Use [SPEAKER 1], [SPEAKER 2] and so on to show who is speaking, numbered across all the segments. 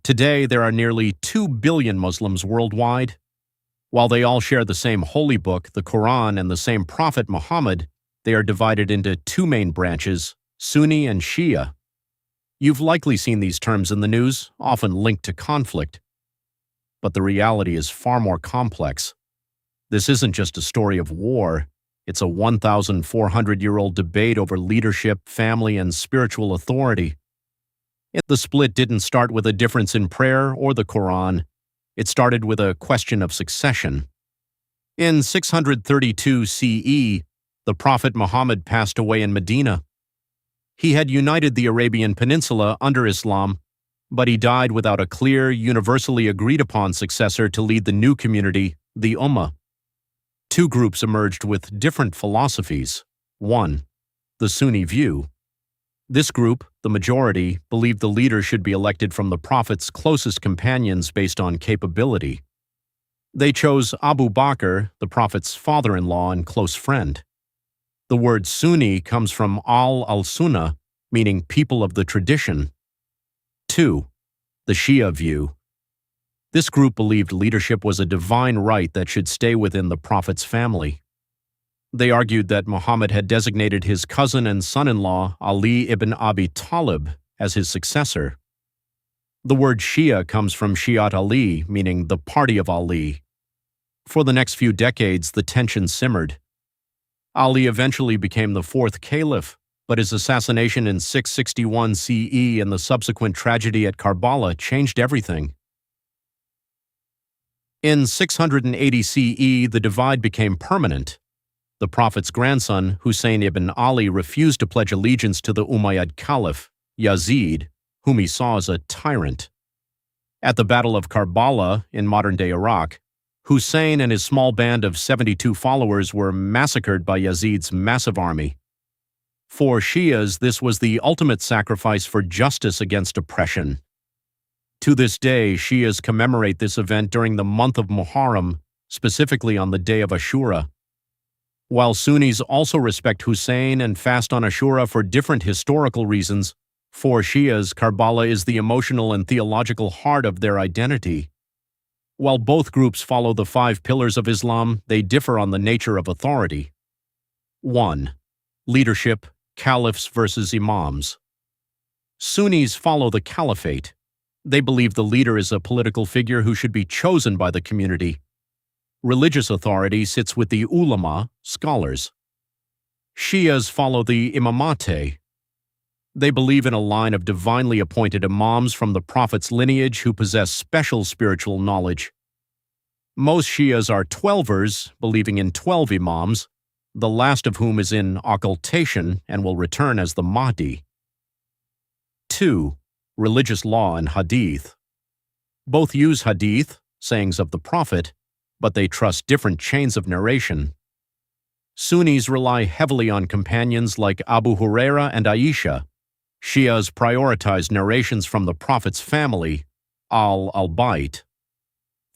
[SPEAKER 1] Today, there are nearly 2 billion Muslims worldwide. While they all share the same holy book, the Quran, and the same prophet Muhammad, they are divided into two main branches, Sunni and Shia. You've likely seen these terms in the news, often linked to conflict. But the reality is far more complex. This isn't just a story of war. It's a 1,400-year-old debate over leadership, family, and spiritual authority. The split didn't start with a difference in prayer or the Quran. It started with a question of succession. In 632 CE, the Prophet Muhammad passed away in Medina. He had united the Arabian Peninsula under Islam, but he died without a clear, universally agreed-upon successor to lead the new community, the Ummah. Two groups emerged with different philosophies. One, the Sunni view. This group, the majority, believed the leader should be elected from the Prophet's closest companions based on capability. They chose Abu Bakr, the Prophet's father-in-law and close friend. The word Sunni comes from al-Sunnah, meaning people of the tradition. 2. The Shia view. This group believed leadership was a divine right that should stay within the Prophet's family. They argued that Muhammad had designated his cousin and son-in-law, Ali ibn Abi Talib, as his successor. The word Shia comes from Shi'at Ali, meaning the party of Ali. For the next few decades, the tension simmered. Ali eventually became the fourth caliph, but his assassination in 661 CE and the subsequent tragedy at Karbala changed everything. In 680 CE, the divide became permanent. The Prophet's grandson, Hussein ibn Ali, refused to pledge allegiance to the Umayyad Caliph, Yazid, whom he saw as a tyrant. At the Battle of Karbala in modern-day Iraq, Hussein and his small band of 72 followers were massacred by Yazid's massive army. For Shias, this was the ultimate sacrifice for justice against oppression. To this day, Shias commemorate this event during the month of Muharram, specifically on the day of Ashura. While Sunnis also respect Hussein and fast on Ashura for different historical reasons, for Shias, Karbala is the emotional and theological heart of their identity. While both groups follow the 5 pillars of Islam, they differ on the nature of authority. 1. Leadership, caliphs versus imams. Sunnis follow the caliphate. They believe the leader is a political figure who should be chosen by the community. Religious authority sits with the ulama, scholars. Shias follow the imamate. They believe in a line of divinely appointed imams from the Prophet's lineage who possess special spiritual knowledge. Most Shias are Twelvers, believing in 12 imams, the last of whom is in occultation and will return as the Mahdi. 2. Religious law and hadith. Both use hadith, sayings of the Prophet, but they trust different chains of narration. Sunnis rely heavily on companions like Abu Huraira and Aisha. Shias prioritize narrations from the Prophet's family, al-Bayt.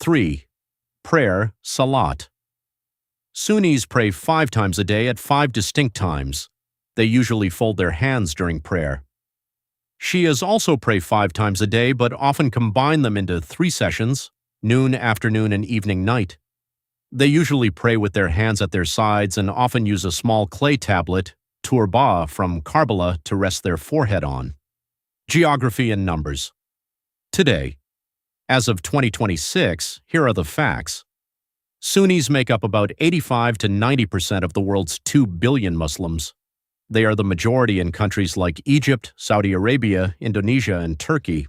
[SPEAKER 1] 3. Prayer, salat. Sunnis pray 5 times a day at 5 distinct times. They usually fold their hands during prayer. Shias also pray 5 times a day, but often combine them into 3 sessions, noon, afternoon, and evening night. They usually pray with their hands at their sides and often use a small clay tablet, turba, from Karbala to rest their forehead on. Geography and numbers. Today, as of 2026, here are the facts. Sunnis make up about 85 to 90% of the world's 2 billion Muslims. They are the majority in countries like Egypt, Saudi Arabia, Indonesia, and Turkey.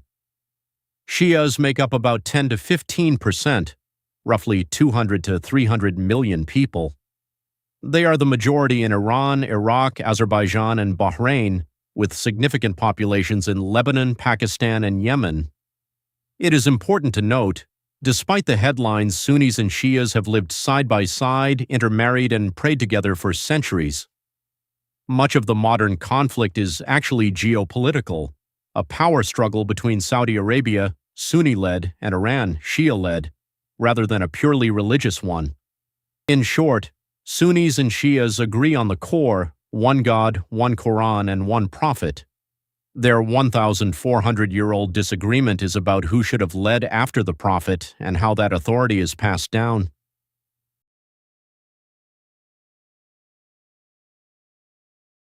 [SPEAKER 1] Shias make up about 10 to 15%, roughly 200 to 300 million people. They are the majority in Iran, Iraq, Azerbaijan, and Bahrain, with significant populations in Lebanon, Pakistan, and Yemen. It is important to note, despite the headlines, Sunnis and Shias have lived side by side, intermarried, and prayed together for centuries. Much of the modern conflict is actually geopolitical, a power struggle between Saudi Arabia, Sunni-led, and Iran, Shia-led, rather than a purely religious one. In short, Sunnis and Shias agree on the core, one God, one Quran, and one Prophet. Their 1,400-year-old disagreement is about who should have led after the Prophet and how that authority is passed down.